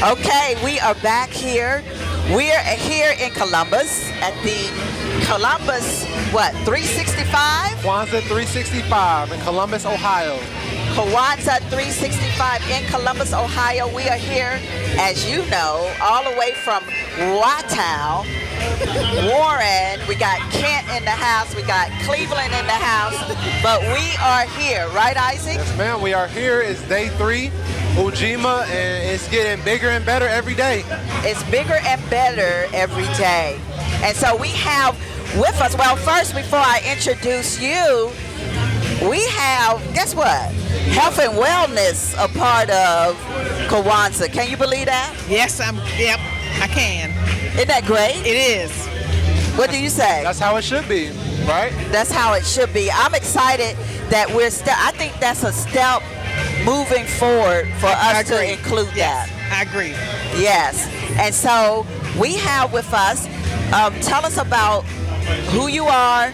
Okay, we are back here. We are here in Columbus at the Columbus, 365? Kwanzaa 365 in Columbus, Ohio. Kwanzaa 365 in Columbus, Ohio. We are here, as you know, all the way from Watown, Warren. We got Kent in the house. We got Cleveland in the house. But we are here, right, Isaac? Yes, ma'am. We are here. It's day 3, Ujima, and it's getting bigger and better every day. It's bigger and better every day. And so we have with us, well, first, before I introduce you, we have, guess what? Health and wellness, a part of Kwanzaa. Can you believe that? Yes, yep, I can. Isn't that great? It is. What do you say? That's how it should be, right? That's how it should be. I'm excited that I think that's a step moving forward for us to include yes, that. I agree. Yes. And so we have with us, tell us about who you are,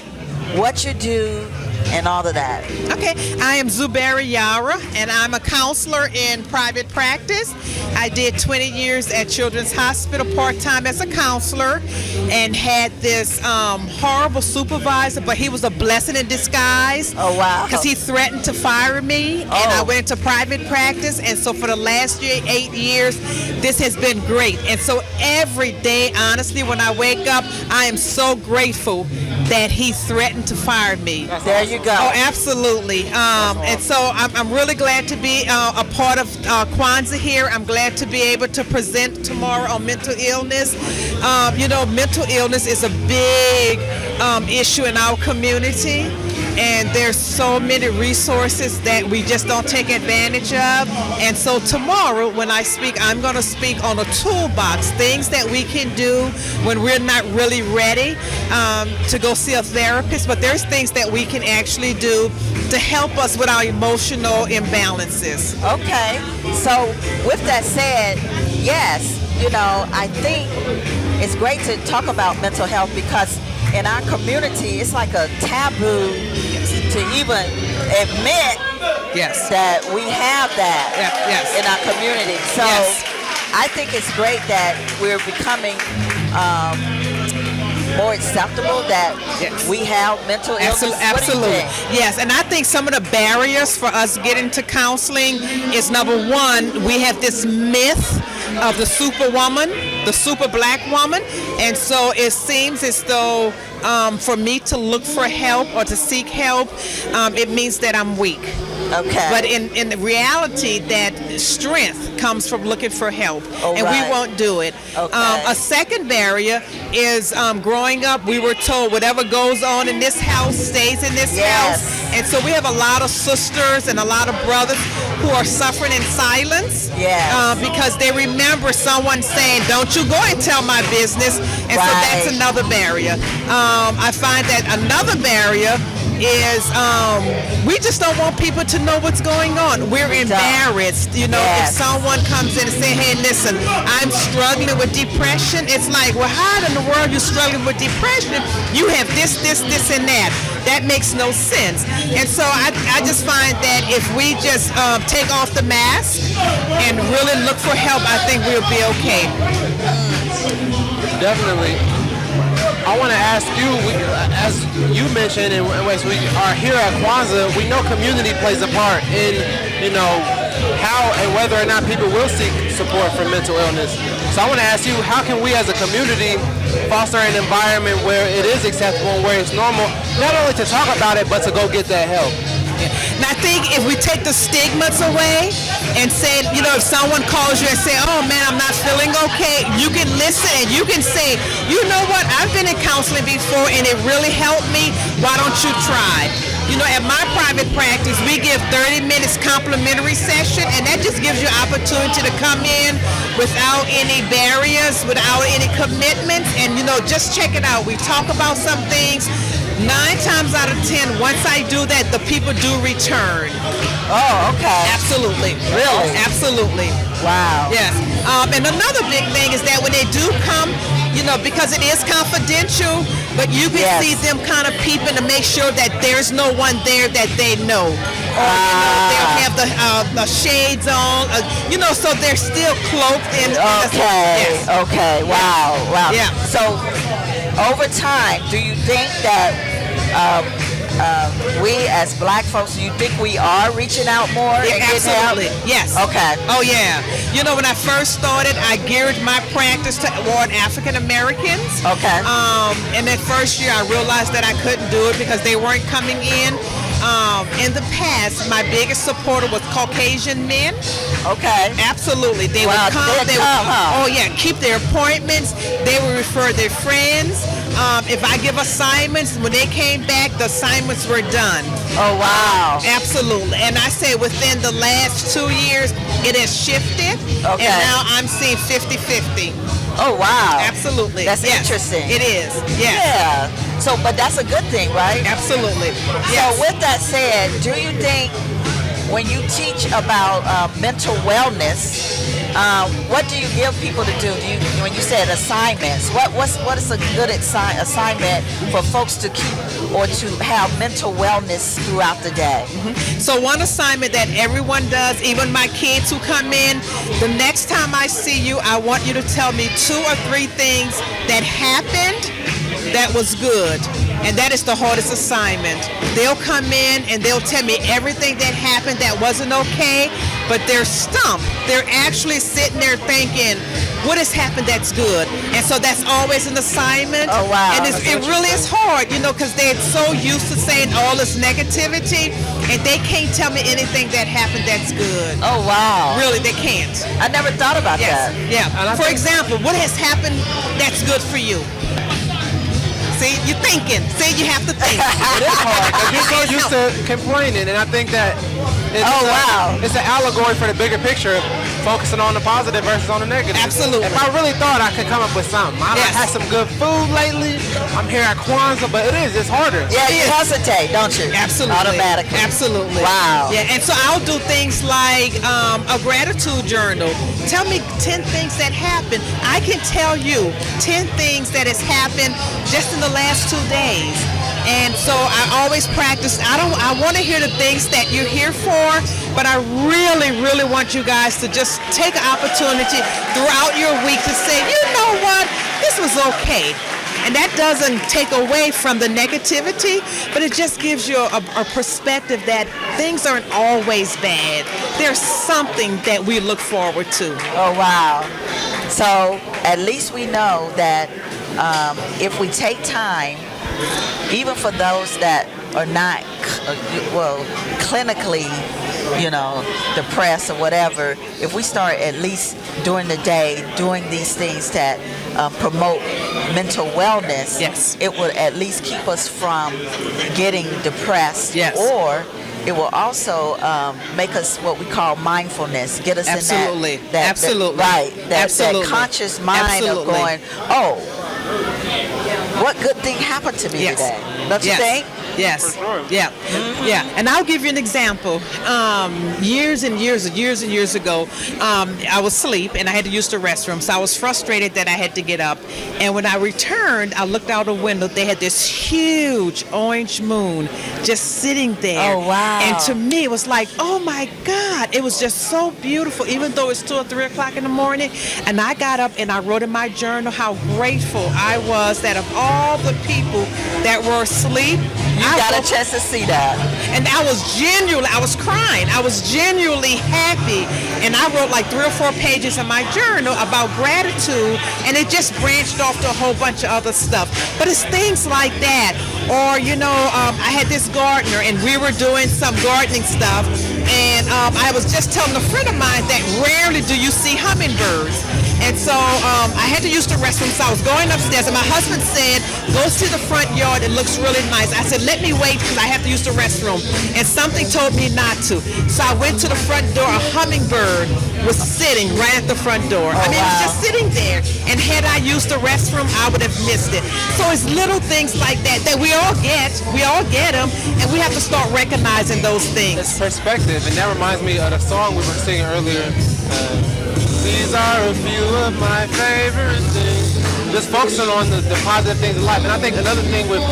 what you do, and all of that. Okay, I am Zuberi Yara, and I'm a counselor in private practice. I did 20 years at Children's Hospital part-time as a counselor and had this horrible supervisor, but he was a blessing in disguise. Oh, wow. Because he threatened to fire me, and I went into private practice, and so for the last 8 years, this has been great. And so every day, honestly, when I wake up, I am so grateful that he threatened to fire me. There you go. Oh, absolutely. And so I'm really glad to be a part of Kwanzaa here. I'm glad to be able to present tomorrow on mental illness. Mental illness is a big issue in our community. And there's so many resources that we just don't take advantage of. And so tomorrow when I speak, I'm going to speak on a toolbox, things that we can do when we're not really ready to go see a therapist. But there's things that we can actually do to help us with our emotional imbalances. Okay. So with that said, yes, I think it's great to talk about mental health because in our community, it's like a taboo to even admit that we have that in our community. So I think it's great that we're becoming more acceptable that we have mental illness. Absolutely. Yes, and I think some of the barriers for us getting to counseling is, number one, we have this myth of the superwoman, the super black woman, and so it seems as though for me to look for help or to seek help, it means that I'm weak. Okay. But in the reality, that strength comes from looking for help, and we won't do it. Okay. A second barrier is growing up, we were told whatever goes on in this house stays in this house. And so we have a lot of sisters and a lot of brothers who are suffering in silence because they remember someone saying, don't you go and tell my business. And so that's another barrier. I find that another barrier is we just don't want people to know what's going on. We're embarrassed, if someone comes in and say, hey, listen, I'm struggling with depression. It's like, well, how in the world are you struggling with depression? You have this, and that. That makes no sense. And so I just find that if we just take off the mask and really look for help, I think we'll be okay. Definitely. I want to ask you, as you mentioned, and as we are here at Kwanzaa, we know community plays a part in, how and whether or not people will seek support for mental illness. So I want to ask you, how can we as a community foster an environment where it is acceptable and where it's normal, not only to talk about it, but to go get that help? And I think if we take the stigmas away and say, if someone calls you and say, oh man, I'm not feeling okay, you can listen and you can say, you know what, I've been in counseling before and it really helped me, why don't you try? At my private practice, we give 30 minutes complimentary session, and that just gives you opportunity to come in without any barriers, without any commitments, and just check it out. We talk about some things. 9 times out of 10, once I do that, the people do return. Oh, okay. Absolutely. Really? Absolutely. Wow. Yes. And another big thing is that when they do come, because it is confidential, but you can Yes. see them kind of peeping to make sure that there's no one there that they know. Or, they'll have the shades on, so they're still cloaked in. Okay. Yes. Okay. Wow. Yeah. So, over time, do you think that we as Black folks, do you think we are reaching out more and getting help? Absolutely. Yes. Okay. Oh, yeah. When I first started, I geared my practice toward African Americans. Okay. And that first year, I realized that I couldn't do it because they weren't coming in. In the past, my biggest supporter was Caucasian men. Okay. Absolutely. They Wow, would come. they'd come, huh? Oh, yeah. Keep their appointments. They would refer their friends. If I give assignments, when they came back, the assignments were done. Oh, wow. Absolutely. And I say within the last 2 years, it has shifted. Okay. And now I'm seeing 50-50. Oh, wow. Absolutely. That's Yes. interesting. It is. Yes. Yeah. So, but that's a good thing, right? Absolutely. Yes. So, with that said, do you think when you teach about mental wellness, what do you give people to do? When you said assignments, what is a good assignment for folks to keep or to have mental wellness throughout the day? So one assignment that everyone does, even my kids who come in, the next time I see you, I want you to tell me 2 or 3 things that happened that was good. And that is the hardest assignment. They'll come in and they'll tell me everything that happened that wasn't okay, but they're stumped. They're actually sitting there thinking, what has happened that's good? And so that's always an assignment. Oh, wow. And it really is hard, because they're so used to saying all this negativity, and they can't tell me anything that happened that's good. Oh, wow. Really, they can't. I never thought about Yes. that. Yeah. For example, what has happened that's good for you? See, you're thinking. See, you have to think. It is hard because you're so used to complaining, and I think that it's an allegory for the bigger picture of focusing on the positive versus on the negative. Absolutely. If I really thought I could come up with something, I Yes. had some good food lately. I'm here at Kwanzaa, but it's harder. Yeah, you hesitate, don't you? Absolutely. Automatically. Absolutely. Wow. Yeah, and so I'll do things like a gratitude journal. Tell me 10 things that happened. I can tell you 10 things that has happened just in the last 2 days. And so I always practice. I want to hear the things that you're here for, but I really, really want you guys to just take an opportunity throughout your week to say, you know what, this was okay. And that doesn't take away from the negativity, but it just gives you a perspective that things aren't always bad. There's something that we look forward to. Oh, wow. So at least we know that if we take time, even for those that are not, clinically, depressed or whatever, if we start at least during the day doing these things that promote mental wellness, Yes. it will at least keep us from getting depressed. Yes. Or it will also make us what we call mindfulness, get us Absolutely. in that Absolutely. that Absolutely. conscious mind Absolutely. of going, oh, what good thing happened to me Yes. today? Don't you Yes. think? Yes. Yeah. Yeah. And I'll give you an example. Years and years ago, I was asleep and I had to use the restroom. So I was frustrated that I had to get up. And when I returned, I looked out the window. They had this huge orange moon just sitting there. Oh, wow. And to me, it was like, oh my God, it was just so beautiful, even though it's 2 or 3 o'clock in the morning. And I got up and I wrote in my journal how grateful I was that of all the people that were asleep, You got a chance to see that. and I was crying. I was genuinely happy. And I wrote like 3 or 4 pages in my journal about gratitude, and it just branched off to a whole bunch of other stuff. But it's things like that. Or, I had this gardener, and we were doing some gardening stuff, and I was just telling a friend of mine that rarely do you see hummingbirds. And so I had to use the restroom, so I was going upstairs, and my husband said, go to the front yard, it looks really nice. I said, let me wait because I have to use the restroom. And something told me not to. So I went to the front door, a hummingbird was sitting right at the front door. Oh, it was wow. just sitting there. And had I used the restroom, I would have missed it. So it's little things like that we all get. We all get them, and we have to start recognizing those things. It's perspective, and that reminds me of the song we were singing earlier. These are a few of my favorite things. just focusing on the positive things in life. And I think another thing with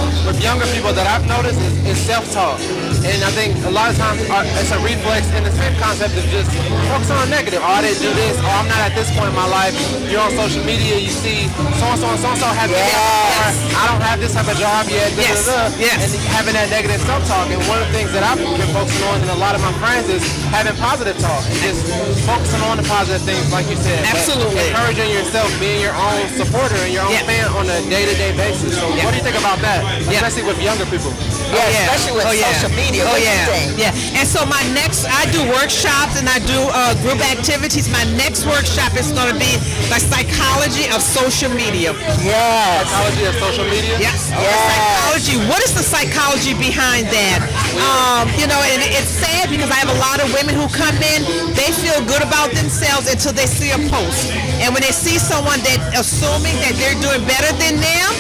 younger people that I've noticed is self-talk. And I think a lot of times it's a reflex in the same concept of just focusing on negative. Oh, I didn't do this. Oh, I'm not at this point in my life. You're on social media, you see so-and-so and so-and-so have this car. I don't have this type of job yet. And having that negative self-talk. And one of the things that I've been focusing on and a lot of my friends is having positive talk. And just focusing on the positive things, like you said. Absolutely. Encouraging yourself, being your own supporter and your own fan on a day-to-day basis. So what do you think about that? Especially with younger people. Especially with social media. What do you think? And so I do workshops and I do group activities. My next workshop is going to be the psychology of social media. Yes. Psychology of social media? Yes. Psychology. What is the psychology behind that? And it's sad because I have a lot of women who come in, they feel good about themselves until they see a post. And when they see someone that assuming that they're doing better than them,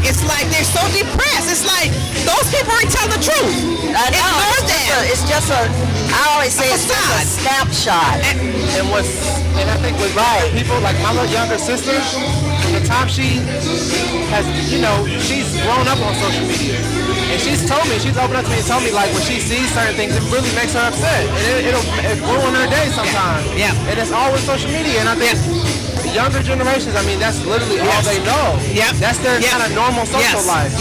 it's like they're so depressed. It's like those people aren't telling the truth. I know. It's just a. I always say it's just a snapshot. And I think with people like my little younger sister, from the time she has, she's grown up on social media, and she's opened up to me and told me like when she sees certain things, it really makes her upset, and it'll ruin her day sometimes. Yeah. And it's all with social media, and I think. Younger generations, I mean, that's literally all they know. That's their kind of normal social life.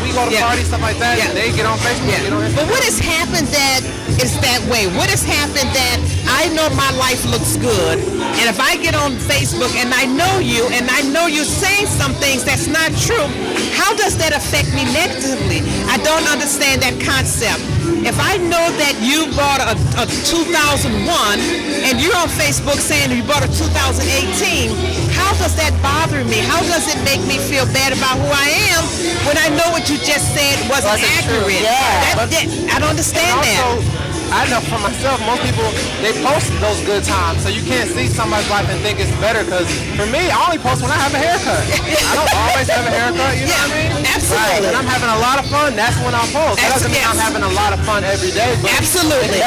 We go to parties, stuff like that, and they get on Facebook. But what has happened that is that way? What has happened that I know my life looks good, and if I get on Facebook and I know you, and I know you're saying some things that's not true, how does that affect me negatively? I don't understand that concept. If I know that you bought a 2001 and you're on Facebook saying you bought a 2018, how does that bother me? How does it make me feel bad about who I am when I know what you just said wasn't accurate? I don't understand that. I know for myself, most people, they post those good times, so you can't see somebody's life and think it's better, because for me, I only post when I have a haircut. I don't always have a haircut, you know what I mean? Absolutely. And I'm having a lot of fun, that's when I'll post. That doesn't mean I'm having a lot of fun every day. But Absolutely.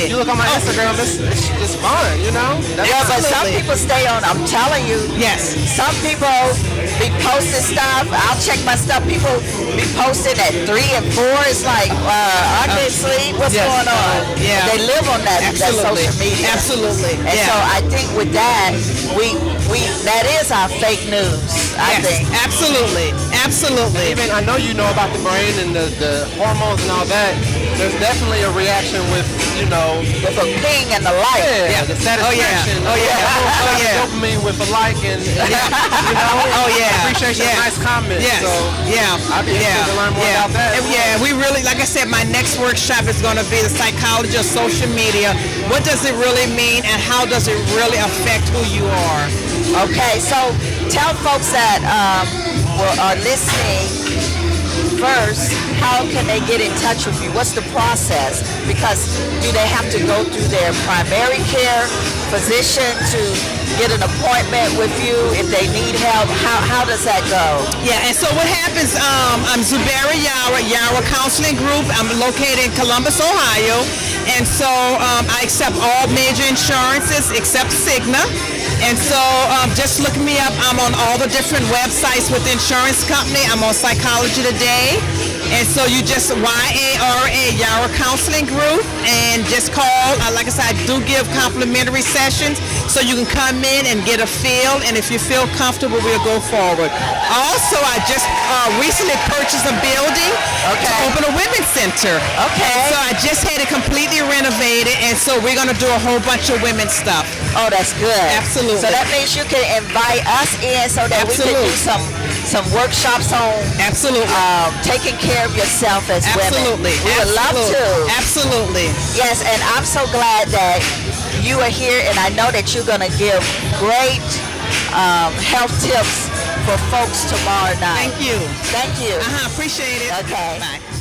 You look on my Instagram, it's just fun, But some people stay on, I'm telling you. Yes. Some people be posting stuff. I'll check my stuff. People be posting at 3 and 4. It's like, I can't sleep. What's going on? They live on that social media. Absolutely. And so I think with that, we that is our fake news. I think. Absolutely. Even I know you know about the brain and the hormones and all that. There's definitely a reaction with with a ping and the like. The satisfaction. Dopamine with a like and appreciation of nice comments. Yes. So I'd be interested to learn more about that. We really, like I said, my next workshop is going to be the psychology of social media. What does it really mean, and how does it really affect who you are? Okay, so tell folks that are listening first, how can they get in touch with you? What's the process? Because do they have to go through their primary care physician to get an appointment with you if they need help? How does that go? And so what happens, I'm Zuberi Yara, Yara Counseling Group. I'm located in Columbus, Ohio. And so I accept all major insurances except Cigna. And so just look me up. I'm on all the different websites with the insurance company. I'm on Psychology Today. And so you just YARA, Yara Counseling Group, and just call. Like I said, I do give complimentary sessions, so you can come in and get a feel, and if you feel comfortable, we'll go forward. Also, I just recently purchased a building to open a women's center. So I just had it completely renovated, and so we're going to do a whole bunch of women's stuff. Oh, that's good. Absolutely. So that means you can invite us in so that we can do some workshops on taking care of yourself as women. We would love to. Absolutely. Yes, and I'm so glad that you are here, and I know that you're going to give great health tips for folks tomorrow night. Thank you. Thank you. Appreciate it. Okay. Bye.